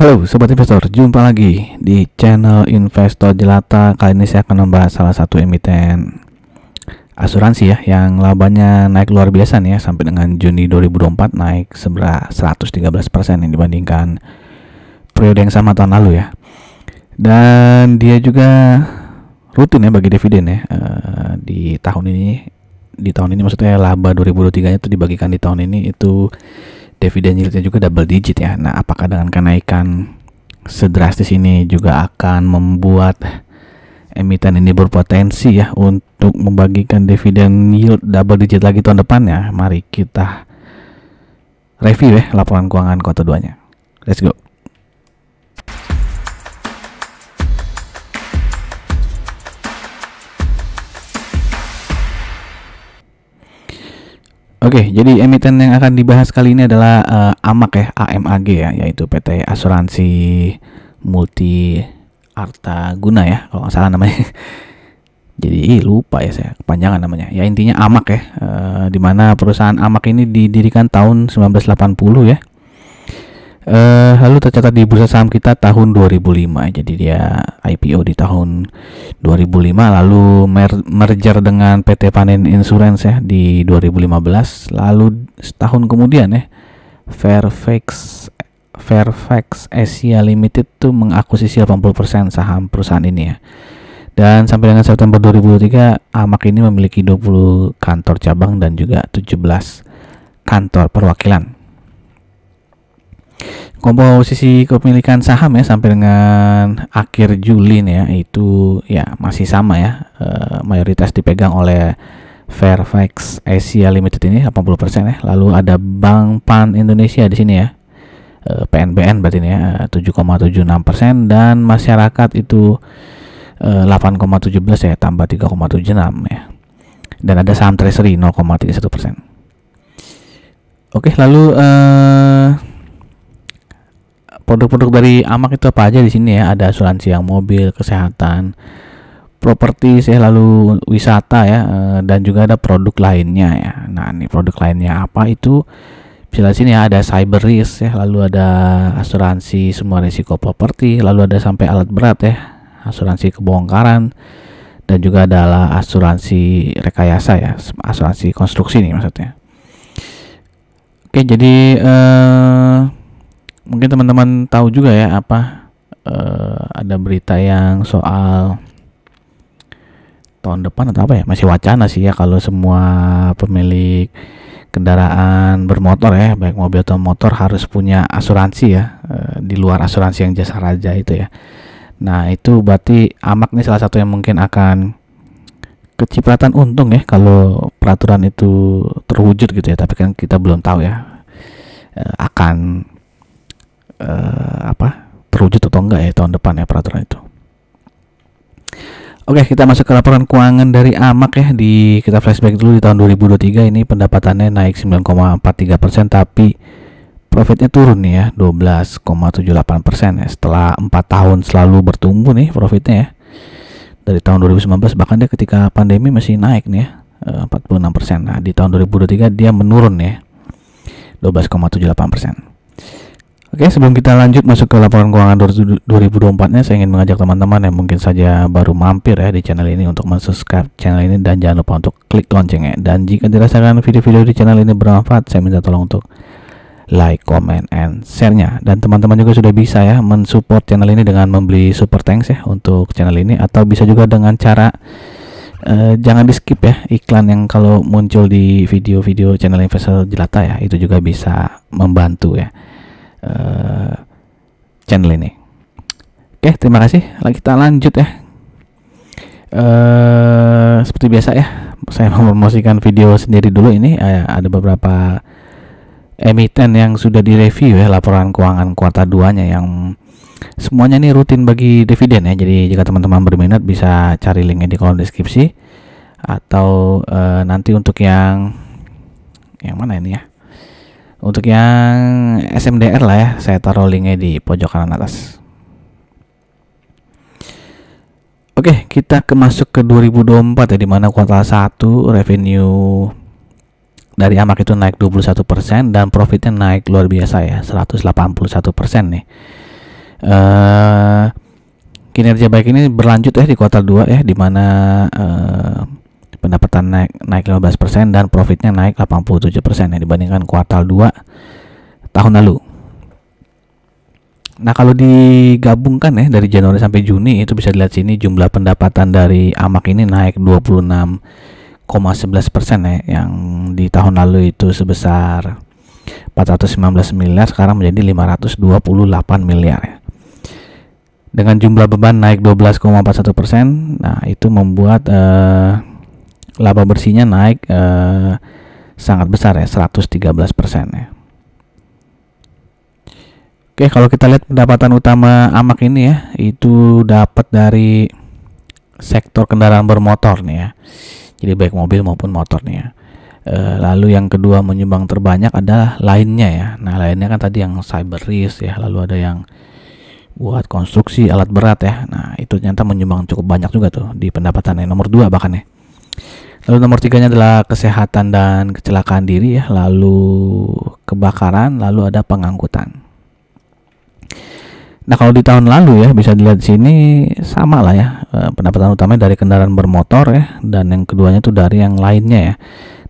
Halo Sobat Investor, jumpa lagi di channel Investor Jelata. Kali ini saya akan membahas salah satu emiten asuransi ya, yang labanya naik luar biasa nih ya, sampai dengan Juni 2024 naik 113% yang dibandingkan periode yang sama tahun lalu ya. Dan dia juga rutin ya bagi dividen ya. Di tahun ini maksudnya laba 2023 itu dibagikan di tahun ini itu dividen yieldnya juga double digit ya. Nah, apakah dengan kenaikan sedrastis ini juga akan membuat emiten ini berpotensi ya untuk membagikan dividen yield double digit lagi tahun depan ya? Mari kita review ya laporan keuangan kuartal 2-nya. Let's go. Oke, jadi emiten yang akan dibahas kali ini adalah AMAG ya, AMAG ya, yaitu PT Asuransi Multi Arta Guna ya, kalau nggak salah namanya. Jadi lupa ya saya, kepanjangan namanya. Ya intinya AMAG ya, di mana perusahaan AMAG ini didirikan tahun 1980 ya. Lalu tercatat di bursa saham kita tahun 2005. Jadi dia IPO di tahun 2005, lalu merger dengan PT Panin Insurance ya di 2015. Lalu setahun kemudian ya Fairfax Asia Limited tuh mengakuisisi 80% saham perusahaan ini ya. Dan sampai dengan September 2023 AMAG ini memiliki 20 kantor cabang dan juga 17 kantor perwakilan. Komposisi kepemilikan saham ya sampai dengan akhir Juli nih ya, itu ya masih sama ya, mayoritas dipegang oleh Fairfax Asia Limited ini 80% ya. Lalu ada Bank Pan Indonesia di sini ya, PNBN berarti ini ya 7,76%, dan masyarakat itu 8,17 ya, tambah 3,76 ya. Dan ada saham treasury 0,31%. Oke, lalu produk-produk dari AMAG itu apa aja di sini ya? Ada asuransi yang mobil, kesehatan, properti ya, lalu wisata ya, dan juga ada produk lainnya ya. Nah, ini produk lainnya apa itu? Bisa di sini ya, ada cyber risk ya, lalu ada asuransi semua risiko properti, lalu ada sampai alat berat ya, asuransi kebongkaran, dan juga adalah asuransi rekayasa ya, asuransi konstruksi nih maksudnya. Oke, jadi mungkin teman-teman tahu juga ya ada berita yang soal tahun depan atau apa ya, masih wacana sih ya, kalau semua pemilik kendaraan bermotor ya, baik mobil atau motor, harus punya asuransi ya, di luar asuransi yang jasa raja itu ya. Nah, itu berarti AMAG nih salah satu yang mungkin akan kecipratan untung ya kalau peraturan itu terwujud gitu ya, tapi kan kita belum tahu ya akan terwujud atau enggak ya tahun depan ya peraturan itu. Oke, kita masuk ke laporan keuangan dari AMAG ya. Kita flashback dulu di tahun 2023, ini pendapatannya naik 9,43%, tapi profitnya turun nih ya 12,78% ya, setelah 4 tahun selalu bertumbuh nih profitnya ya. Dari tahun 2019 bahkan dia ketika pandemi masih naik nih ya, 46%. Nah, di tahun 2023 dia menurun ya 12,78%. Oke, sebelum kita lanjut masuk ke laporan keuangan 2024-nya, saya ingin mengajak teman-teman yang mungkin saja baru mampir ya di channel ini untuk subscribe channel ini, dan jangan lupa untuk klik loncengnya. Dan jika dirasakan video-video di channel ini bermanfaat, saya minta tolong untuk like, comment, and share-nya. Dan teman-teman juga sudah bisa ya mensupport channel ini dengan membeli super thanks ya untuk channel ini, atau bisa juga dengan cara jangan di skip ya iklan yang kalau muncul di video-video channel Investor Jelata ya, itu juga bisa membantu ya channel ini. Oke, terima kasih. Kita lanjut ya. Seperti biasa ya, saya mempromosikan video sendiri dulu. Ini ada beberapa emiten yang sudah direview ya laporan keuangan kuartal 2-nya, yang semuanya ini rutin bagi dividen ya. Jadi jika teman-teman berminat bisa cari linknya di kolom deskripsi, atau nanti untuk yang mana ini ya, untuk yang SMDR lah ya, saya taruh linknya di pojok kanan atas. Oke, kita masuk ke 2024 ya, di mana kuartal 1 revenue dari AMAG itu naik 21% dan profitnya naik luar biasa ya, 181% nih. Kinerja baik ini berlanjut ya di kuartal 2 ya, di mana pendapatan naik 15% dan profitnya naik 87% ya dibandingkan kuartal 2 tahun lalu. Nah, kalau digabungkan ya dari Januari sampai Juni itu bisa dilihat sini jumlah pendapatan dari AMAK ini naik 26,11% ya, yang di tahun lalu itu sebesar 419 miliar sekarang menjadi 528 miliar ya. Dengan jumlah beban naik 12,41%, nah itu membuat laba bersihnya naik sangat besar ya, 113% ya. Oke, kalau kita lihat pendapatan utama AMAK ini ya, itu dapat dari sektor kendaraan bermotor nih ya. Jadi baik mobil maupun motor nih ya. Lalu yang kedua menyumbang terbanyak adalah lainnya ya. Nah, lainnya kan tadi yang cyber risk ya, lalu ada yang buat konstruksi alat berat ya. Nah, itu ternyata menyumbang cukup banyak juga tuh di pendapatannya, nomor 2 bahkan ya. Lalu nomor 3-nya adalah kesehatan dan kecelakaan diri ya, lalu kebakaran, lalu ada pengangkutan. Nah, kalau di tahun lalu ya bisa dilihat di sini sama lah ya, pendapatan utamanya dari kendaraan bermotor ya, dan yang keduanya tuh dari yang lainnya ya.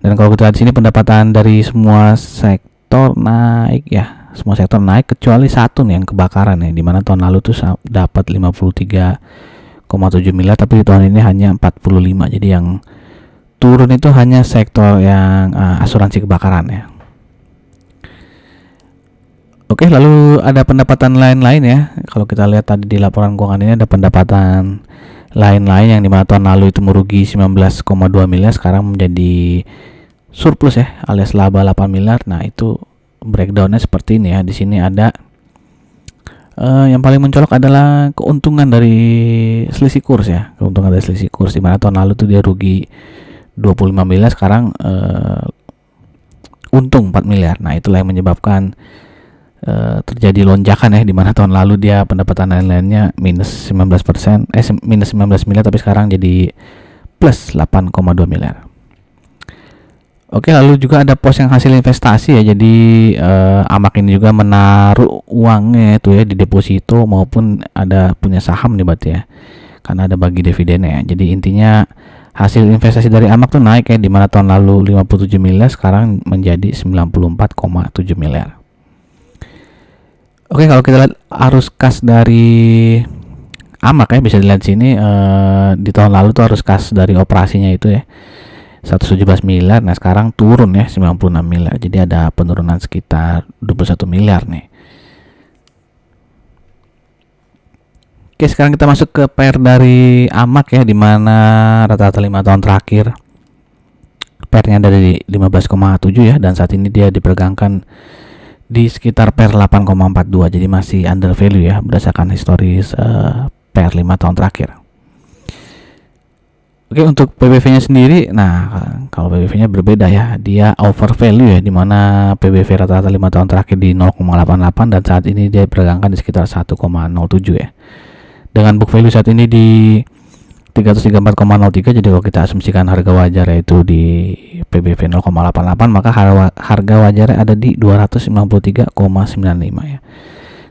Dan kalau kita lihat di sini pendapatan dari semua sektor naik ya, semua sektor naik kecuali satu nih yang kebakaran ya, dimana tahun lalu tuh dapat 53,7 miliar tapi di tahun ini hanya 45. Jadi yang turun itu hanya sektor yang asuransi kebakaran ya. Oke, lalu ada pendapatan lain-lain ya. Kalau kita lihat tadi di laporan keuangan ini ada pendapatan lain-lain yang dimana tahun lalu itu merugi 19,2 miliar sekarang menjadi surplus ya, alias laba 8 miliar. Nah, itu breakdownnya seperti ini ya. Di sini ada yang paling mencolok adalah keuntungan dari selisih kurs ya. Keuntungan dari selisih kurs dimana tahun lalu tuh dia rugi 25 miliar sekarang untung 4 miliar. Nah, itulah yang menyebabkan terjadi lonjakan ya, di mana tahun lalu dia pendapatan lain-lainnya minus 19%, minus 19 miliar tapi sekarang jadi plus 8,2 miliar. Oke, lalu juga ada pos yang hasil investasi ya. Jadi AMAK ini juga menaruh uangnya itu ya di deposito maupun ada punya saham nih berarti ya, karena ada bagi dividennya ya. Jadi intinya hasil investasi dari AMAK tuh naik ya, di mana tahun lalu 57 miliar sekarang menjadi 94,7 miliar. Oke, kalau kita lihat arus kas dari AMAK ya bisa dilihat sini di tahun lalu tuh arus kas dari operasinya itu ya 117 miliar. Nah, sekarang turun ya 96 miliar. Jadi ada penurunan sekitar 21 miliar nih. Oke, sekarang kita masuk ke PR dari AMAK ya, di mana rata-rata 5 tahun terakhir PR-nya ada di 15,7 ya, dan saat ini dia diperdagangkan di sekitar PR 8,42. Jadi masih under value ya berdasarkan historis PR 5 tahun terakhir. Oke, untuk PBV-nya sendiri, nah kalau PBV-nya berbeda ya, dia over value ya, dimana PBV rata-rata 5 tahun terakhir di 0,88 dan saat ini dia diperdagangkan di sekitar 1,07 ya. Dengan book value saat ini di 334,03. Jadi kalau kita asumsikan harga wajar yaitu di PBV 0,88, maka harga wajarnya ada di 293,95 ya.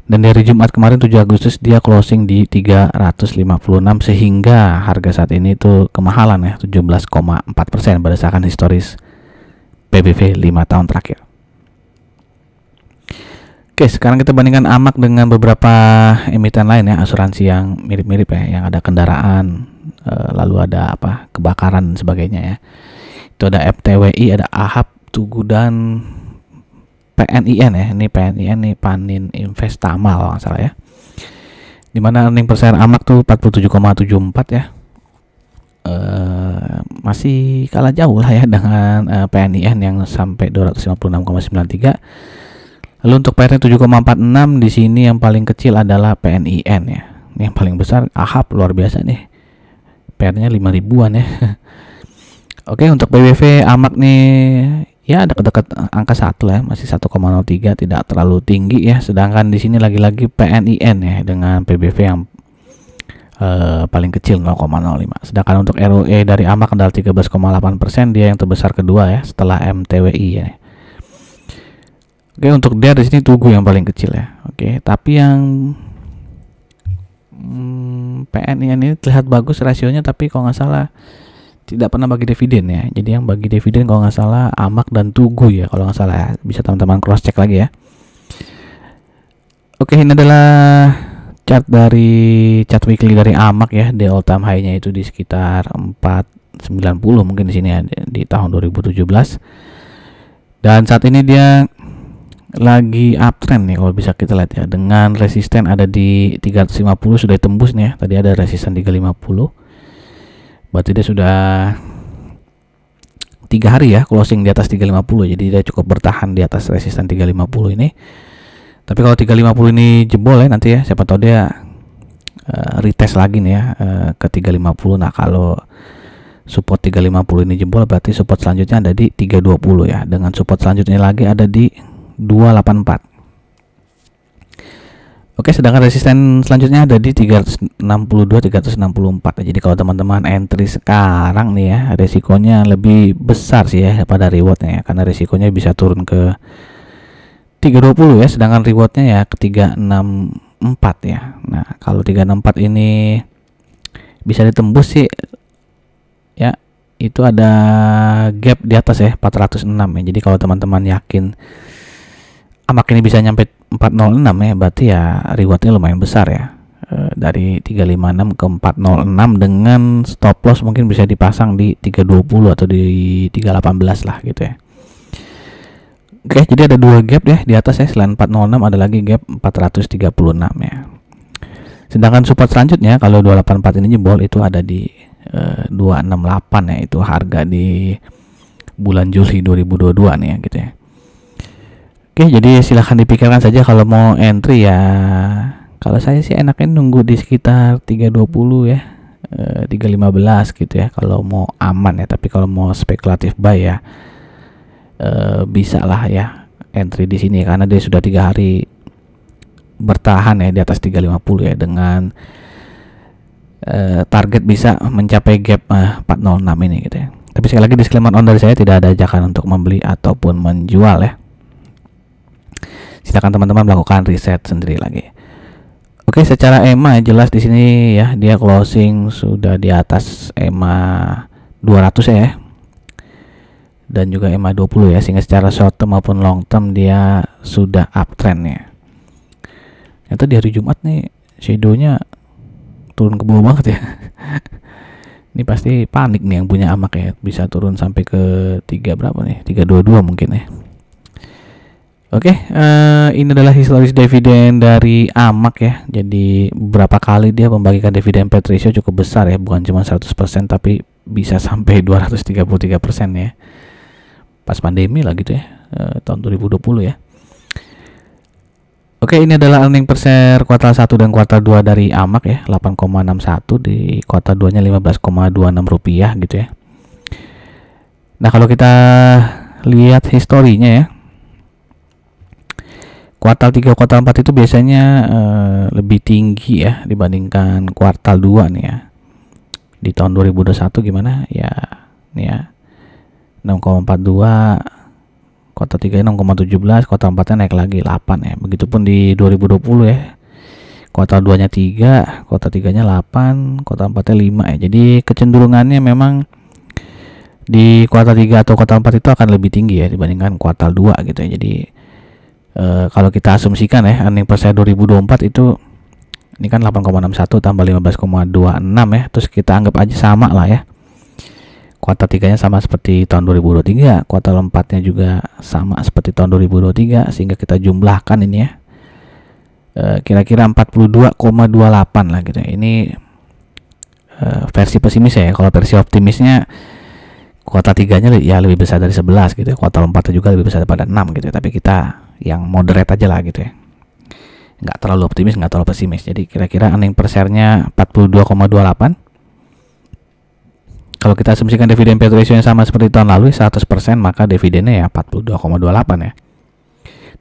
Dan dari Jumat kemarin 7 Agustus dia closing di 356, sehingga harga saat ini tuh kemahalan ya, 17,4% berdasarkan historis PBV 5 tahun terakhir. Oke, sekarang kita bandingkan AMAK dengan beberapa emiten lain ya, asuransi yang mirip-mirip ya, yang ada kendaraan, lalu ada kebakaran dan sebagainya ya. Itu ada FTWI, ada AHAP, Tugu, dan PNIN ya. Ini PNIN nih, Panin Investama kalau nggak salah ya. Dimana earning per share AMAK tuh 47,74 ya. Masih kalah jauh lah ya dengan PNIN yang sampai 256,93. Lalu untuk PR-nya 7,46, di sini yang paling kecil adalah PNIN ya. Ini yang paling besar AHAP, luar biasa nih. PR-nya 5 ribuan ya. Oke, untuk PBV AMAK nih ya dekat-dekat angka 1 lah ya, masih 1,03, tidak terlalu tinggi ya. Sedangkan di sini lagi-lagi PNIN ya dengan PBV yang paling kecil 0,05. Sedangkan untuk ROE dari AMAK adalah 13,8%, dia yang terbesar kedua ya setelah MTWI ya. Oke, untuk dia di sini Tugu yang paling kecil ya. Oke, tapi yang PNI ini terlihat bagus rasionya, tapi kalau nggak salah tidak pernah bagi dividen ya. Jadi yang bagi dividen kalau nggak salah AMAK dan Tugu ya, kalau nggak salah ya. Bisa teman-teman cross check lagi ya. Oke, ini adalah chart weekly dari AMAK ya. Di all time high-nya itu di sekitar 490 mungkin di sini ya, di tahun 2017. Dan saat ini dia lagi uptrend nih kalau bisa kita lihat ya, dengan resisten ada di 350 sudah ditembus nih ya. Tadi ada resisten 350, berarti dia sudah 3 hari ya closing di atas 350, jadi dia cukup bertahan di atas resisten 350 ini. Tapi kalau 350 ini jebol ya nanti ya, siapa tahu dia retest lagi nih ya ke 350. Nah kalau support 350 ini jebol, berarti support selanjutnya ada di 320 ya, dengan support selanjutnya lagi ada di 284. Oke, sedangkan resisten selanjutnya ada di 362 364. Jadi kalau teman-teman entry sekarang nih ya, resikonya lebih besar sih ya pada rewardnya ya, karena resikonya bisa turun ke 320 ya, sedangkan rewardnya ya ke 364 ya. Nah kalau 364 ini bisa ditembus sih ya, itu ada gap di atas ya 406 ya. Jadi kalau teman-teman yakin AMAK ini bisa nyampe 406 ya, berarti ya rewardnya lumayan besar ya, dari 356 ke 406, dengan stop loss mungkin bisa dipasang di 320 atau di 318 lah gitu ya. Oke, jadi ada 2 gap ya di atas ya, selain 406 ada lagi gap 436 ya. Sedangkan support selanjutnya kalau 284 ini jebol itu ada di 268 ya, itu harga di bulan Juli 2022 nih ya gitu ya. Oke, jadi silahkan dipikirkan saja kalau mau entry ya. Kalau saya sih enaknya nunggu di sekitar 320 ya, 315 gitu ya kalau mau aman ya. Tapi kalau mau spekulatif buy ya bisa lah ya entry di sini, karena dia sudah 3 hari bertahan ya di atas 350 ya, dengan target bisa mencapai gap 406 ini gitu ya. Tapi sekali lagi disclaimer on dari saya, tidak ada ajakan untuk membeli ataupun menjual ya. Silakan teman-teman melakukan riset sendiri lagi. Oke, secara EMA jelas di sini ya, dia closing sudah di atas EMA 200 ya, dan juga EMA 20 ya, sehingga secara short term maupun long term dia sudah uptrend ya. Ternyata di hari Jumat nih shadownya turun ke bawah banget ya. Ini pasti panik nih yang punya AMAK ya, bisa turun sampai ke 3 berapa nih, 322 mungkin ya. Oke, ini adalah historis dividen dari AMAK ya. Jadi berapa kali dia membagikan dividen payout ratio cukup besar ya, bukan cuma 100% tapi bisa sampai 233% ya. Pas pandemi lah gitu ya, tahun 2020 ya. Oke, ini adalah earning per share kuartal 1 dan kuartal 2 dari AMAK ya, 8,61, di kuartal 2-nya 15,26 rupiah gitu ya. Nah kalau kita lihat historinya ya, kuartal 3 kuartal 4 itu biasanya lebih tinggi ya dibandingkan kuartal 2 nih ya. Di tahun 2021 gimana ya, nih ya 6,42, kuartal 3 6,17, kuartal 4 nya naik lagi 8 ya. Begitupun di 2020 ya, kuartal 2 nya 3, kuartal 3 nya 8, kuartal 4 nya 5 ya. Jadi kecenderungannya memang di kuartal 3 atau kuartal 4 itu akan lebih tinggi ya dibandingkan kuartal 2 gitu ya. Jadi kalau kita asumsikan ya, earning per share 2024 itu ini kan 8,61 tambah 15,26 ya, terus kita anggap aja sama lah ya, kuartal 3 nya sama seperti tahun 2023, kuartal 4 nya juga sama seperti tahun 2023, sehingga kita jumlahkan ini ya, kira-kira 42,28 lah gitu ya. Ini versi pesimis ya. Kalau versi optimisnya kuartal 3 nya ya lebih besar dari 11 gitu ya, kuartal 4 nya juga lebih besar daripada 6 gitu ya. Tapi kita yang moderate aja lah gitu ya, nggak terlalu optimis, nggak terlalu pesimis. Jadi kira-kira earning per share-nya 42,28. Kalau kita asumsikan dividen payout ratio yang sama seperti tahun lalu 100%, maka dividennya ya 42,28 ya.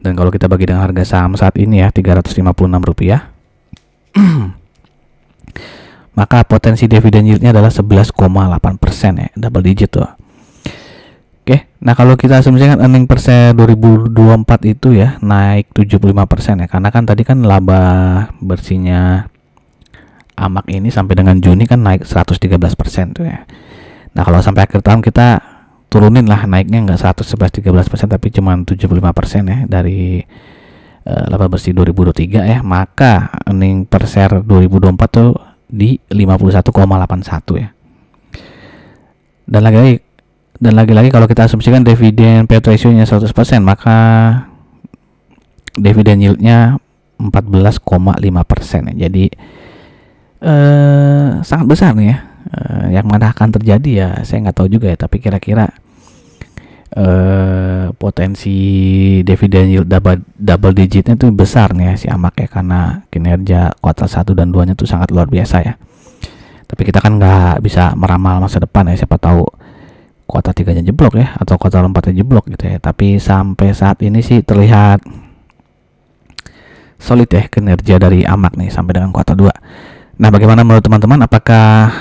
Dan kalau kita bagi dengan harga saham saat ini ya Rp356, maka potensi dividen yieldnya adalah 11,8% ya, double digit tuh. Oke, nah kalau kita asumsikan earning per share 2024 itu ya naik 75% ya, karena kan tadi kan laba bersihnya AMAK ini sampai dengan Juni kan naik 113% tuh ya. Nah kalau sampai akhir tahun kita turunin lah naiknya nggak 113% tapi cuma 75% ya dari laba bersih 2023 ya, maka earning per share 2024 tuh di 51,81 ya. Dan lagi-lagi kalau kita asumsikan dividen payout ratio-nya 100%, maka dividen yield-nya 14,5% ya. Jadi sangat besar nih ya. Yang mana akan terjadi ya saya nggak tahu juga ya, tapi kira-kira potensi dividen yield double digitnya itu besar nih ya si AMAK ya, karena kinerja kuartal 1 dan 2 nya tuh sangat luar biasa ya. Tapi kita kan nggak bisa meramal masa depan ya, siapa tahu kuartal 3 nya jeblok ya, atau kuartal 4 nya jeblok gitu ya. Tapi sampai saat ini sih terlihat solid ya kinerja dari AMAK nih sampai dengan kuartal 2. Nah bagaimana menurut teman-teman, apakah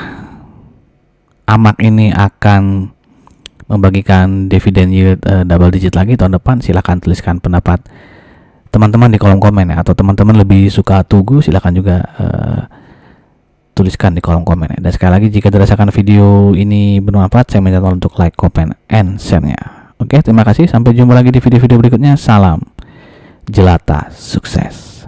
AMAK ini akan membagikan dividen yield double digit lagi tahun depan? Silahkan tuliskan pendapat teman-teman di kolom komen ya, atau teman-teman lebih suka Tugu silahkan juga tuliskan di kolom komen ya. Dan sekali lagi jika dirasakan video ini bermanfaat, saya minta tolong untuk like, comment, and share-nya. Oke, terima kasih, sampai jumpa lagi di video-video berikutnya. Salam jelata sukses.